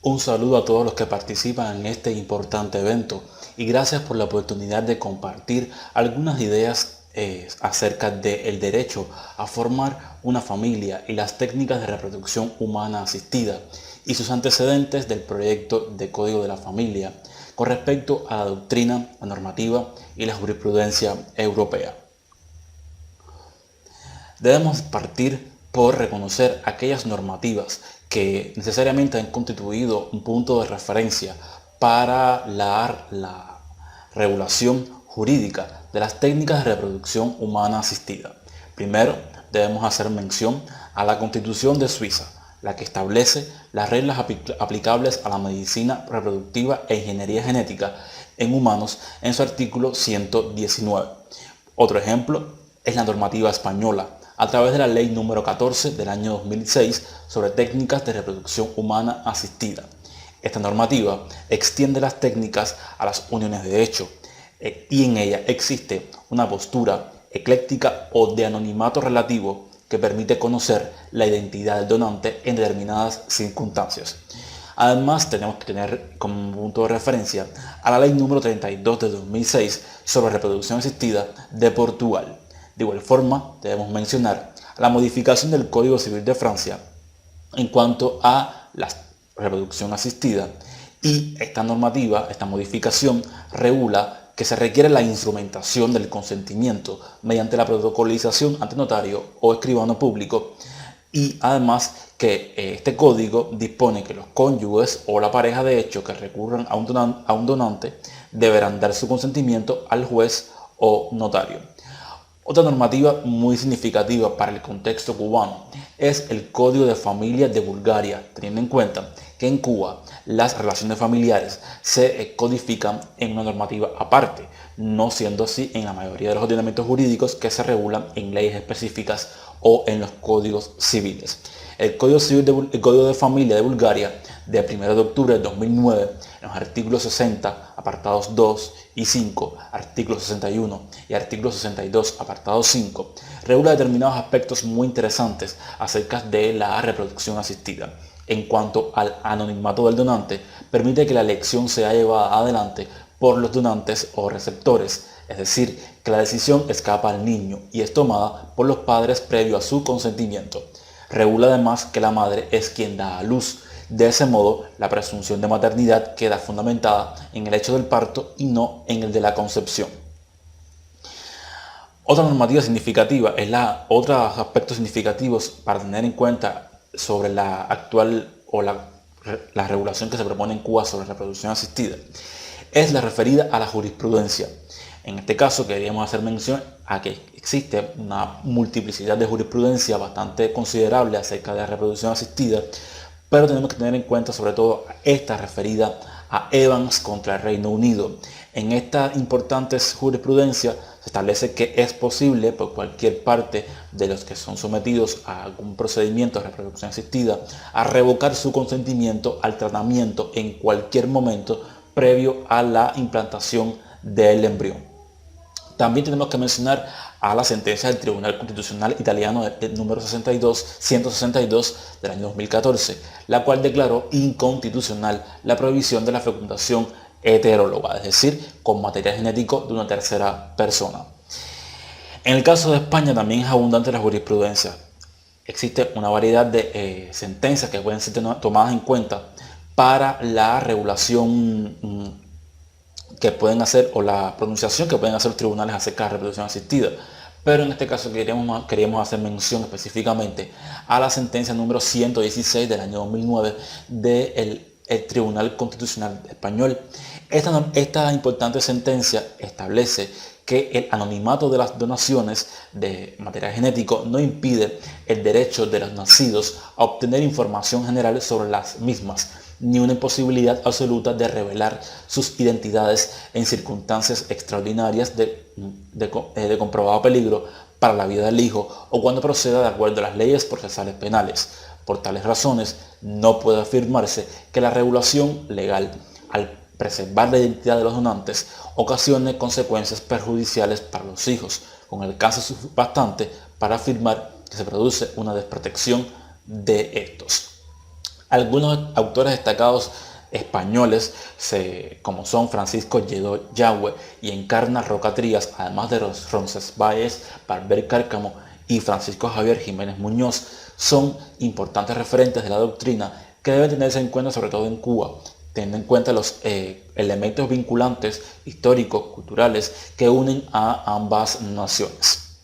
Un saludo a todos los que participan en este importante evento y gracias por la oportunidad de compartir algunas ideas acerca del derecho a formar una familia y las técnicas de reproducción humana asistida y sus antecedentes del proyecto de Código de la Familia con respecto a la doctrina, la normativa y la jurisprudencia europea. Debemos partir por reconocer aquellas normativas que necesariamente han constituido un punto de referencia para la regulación jurídica de las técnicas de reproducción humana asistida. Primero, debemos hacer mención a la Constitución de Suiza, la que establece las reglas aplicables a la medicina reproductiva e ingeniería genética en humanos en su artículo 119. Otro ejemplo es la normativa española, a través de la ley número 14 del año 2006 sobre técnicas de reproducción humana asistida. Esta normativa extiende las técnicas a las uniones de hecho y en ella existe una postura ecléctica o de anonimato relativo que permite conocer la identidad del donante en determinadas circunstancias. Además, tenemos que tener como punto de referencia a la ley número 32 de 2006 sobre reproducción asistida de Portugal. De igual forma, debemos mencionar la modificación del Código Civil de Francia en cuanto a la reproducción asistida, y esta normativa, esta modificación, regula que se requiere la instrumentación del consentimiento mediante la protocolización ante notario o escribano público, y además que este código dispone que los cónyuges o la pareja de hecho que recurran a un donante deberán dar su consentimiento al juez o notario. Otra normativa muy significativa para el contexto cubano es el Código de Familia de Bulgaria, teniendo en cuenta que en Cuba las relaciones familiares se codifican en una normativa aparte, no siendo así en la mayoría de los ordenamientos jurídicos que se regulan en leyes específicas o en los códigos civiles. El Código de Familia de Bulgaria de 1 de octubre de 2009, en los artículos 60, apartados 2 y 5, artículo 61 y artículo 62, apartado 5, regula determinados aspectos muy interesantes acerca de la reproducción asistida. En cuanto al anonimato del donante, permite que la elección sea llevada adelante por los donantes o receptores, es decir, que la decisión escapa al niño y es tomada por los padres previo a su consentimiento. Regula además que la madre es quien da a luz. De ese modo, la presunción de maternidad queda fundamentada en el hecho del parto y no en el de la concepción. Otra normativa significativa otros aspectos significativos para tener en cuenta sobre la actual o la regulación que se propone en Cuba sobre reproducción asistida es la referida a la jurisprudencia. En este caso queríamos hacer mención a que existe una multiplicidad de jurisprudencia bastante considerable acerca de la reproducción asistida, pero tenemos que tener en cuenta sobre todo esta referida a Evans contra el Reino Unido. En esta importante jurisprudencia se establece que es posible por cualquier parte de los que son sometidos a algún procedimiento de reproducción asistida a revocar su consentimiento al tratamiento en cualquier momento previo a la implantación del embrión. También tenemos que mencionar a la sentencia del Tribunal Constitucional Italiano número 162 del año 2014, la cual declaró inconstitucional la prohibición de la fecundación heteróloga, es decir, con material genético de una tercera persona. En el caso de España también es abundante la jurisprudencia. Existe una variedad de sentencias que pueden ser tomadas en cuenta para la regulación que pueden hacer o la pronunciación que pueden hacer los tribunales acerca de la reproducción asistida. Pero en este caso queríamos hacer mención específicamente a la sentencia número 116 del año 2009 del Tribunal Constitucional Español. Esta importante sentencia establece que el anonimato de las donaciones de material genético no impide el derecho de los nacidos a obtener información general sobre las mismas, ni una imposibilidad absoluta de revelar sus identidades en circunstancias extraordinarias de comprobado peligro para la vida del hijo o cuando proceda de acuerdo a las leyes procesales penales. Por tales razones, no puede afirmarse que la regulación legal, al preservar la identidad de los donantes, ocasione consecuencias perjudiciales para los hijos, con alcance bastante para afirmar que se produce una desprotección de estos. Algunos autores destacados españoles, como son Francisco Lledó Yagüe y Encarna Roca Trías, además de Roncesvalles, Barber Cárcamo y Francisco Javier Jiménez Muñoz, son importantes referentes de la doctrina que deben tenerse en cuenta sobre todo en Cuba, teniendo en cuenta los elementos vinculantes históricos, culturales que unen a ambas naciones.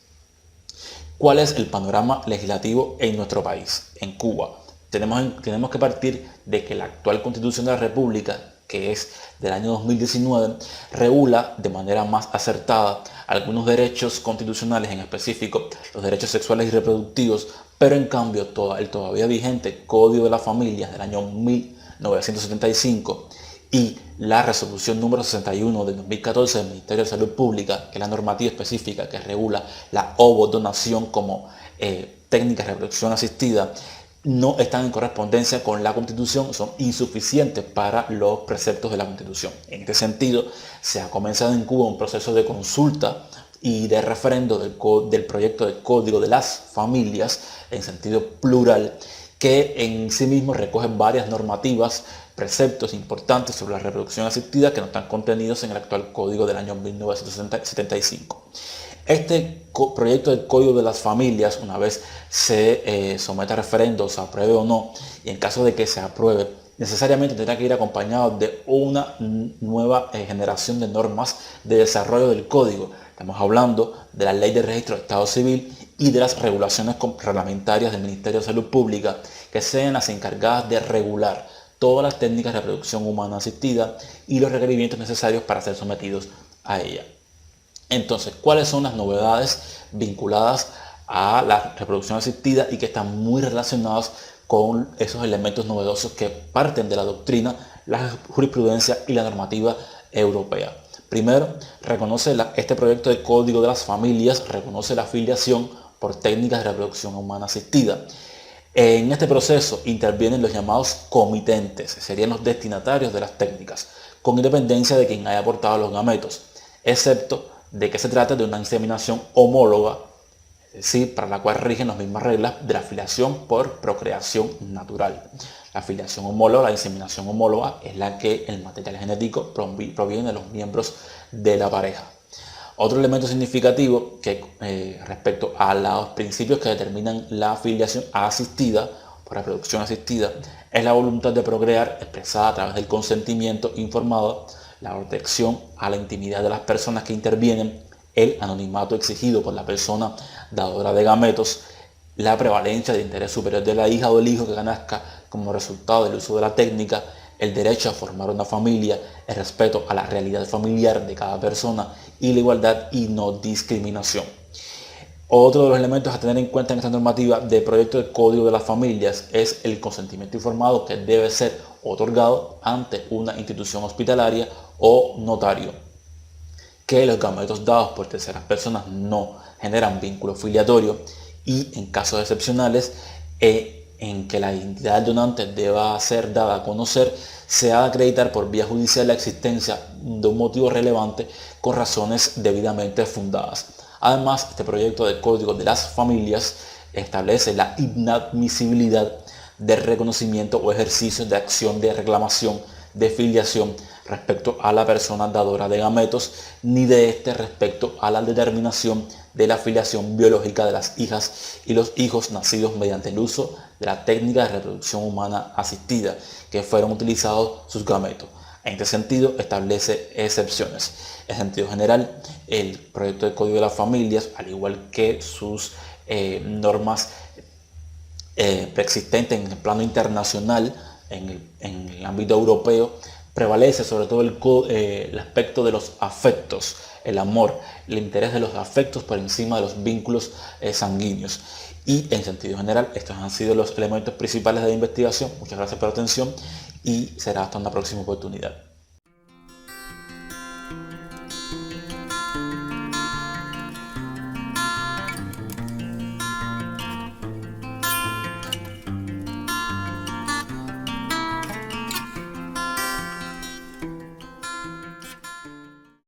¿Cuál es el panorama legislativo en nuestro país, en Cuba? Tenemos que partir de que la actual Constitución de la República, que es del año 2019, regula de manera más acertada algunos derechos constitucionales, en específico los derechos sexuales y reproductivos, pero en cambio el todavía vigente Código de las Familias del año 1975 y la resolución número 61 de 2014 del Ministerio de Salud Pública, que es la normativa específica que regula la ovodonación como técnica de reproducción asistida, no están en correspondencia con la Constitución, son insuficientes para los preceptos de la Constitución. En este sentido, se ha comenzado en Cuba un proceso de consulta y de referendo del proyecto de Código de las Familias, en sentido plural, que en sí mismo recoge varias normativas, preceptos importantes sobre la reproducción asistida que no están contenidos en el actual Código del año 1975. Este proyecto del Código de las Familias, una vez se someta a referendo, se apruebe o no, y en caso de que se apruebe, necesariamente tendrá que ir acompañado de una nueva generación de normas de desarrollo del Código. Estamos hablando de la Ley de Registro de Estado Civil y de las regulaciones reglamentarias del Ministerio de Salud Pública, que sean las encargadas de regular todas las técnicas de reproducción humana asistida y los requerimientos necesarios para ser sometidos a ella. Entonces, ¿cuáles son las novedades vinculadas a la reproducción asistida y que están muy relacionadas con esos elementos novedosos que parten de la doctrina, la jurisprudencia y la normativa europea? Primero, este proyecto de Código de las Familias reconoce la filiación por técnicas de reproducción humana asistida. En este proceso intervienen los llamados comitentes, serían los destinatarios de las técnicas, con independencia de quien haya aportado los gametos, excepto de que se trata de una inseminación homóloga, es decir, para la cual rigen las mismas reglas de la filiación por procreación natural. La filiación homóloga, la inseminación homóloga, es la que el material genético proviene de los miembros de la pareja. Otro elemento significativo que respecto a los principios que determinan la filiación asistida, por reproducción asistida, es la voluntad de procrear expresada a través del consentimiento informado, la protección a la intimidad de las personas que intervienen, el anonimato exigido por la persona dadora de gametos, la prevalencia de interés superior de la hija o del hijo que nazca como resultado del uso de la técnica, el derecho a formar una familia, el respeto a la realidad familiar de cada persona y la igualdad y no discriminación. Otro de los elementos a tener en cuenta en esta normativa del proyecto de Código de las Familias es el consentimiento informado que debe ser otorgado ante una institución hospitalaria o notario, que los gametos dados por terceras personas no generan vínculo filiatorio y en casos excepcionales en que la identidad del donante deba ser dada a conocer, se ha de acreditar por vía judicial la existencia de un motivo relevante con razones debidamente fundadas. Además, este proyecto de Código de las Familias establece la inadmisibilidad del reconocimiento o ejercicio de acción de reclamación de filiación respecto a la persona dadora de gametos, ni de este respecto a la determinación de la filiación biológica de las hijas y los hijos nacidos mediante el uso de la técnica de reproducción humana asistida, que fueron utilizados sus gametos. En este sentido, establece excepciones. En sentido general, el proyecto de Código de las Familias, al igual que sus normas preexistentes en el plano internacional, en el ámbito europeo, prevalece sobre todo el aspecto de los afectos, el amor, el interés de los afectos por encima de los vínculos sanguíneos. Y en sentido general, estos han sido los elementos principales de la investigación. Muchas gracias por la atención y será hasta una próxima oportunidad.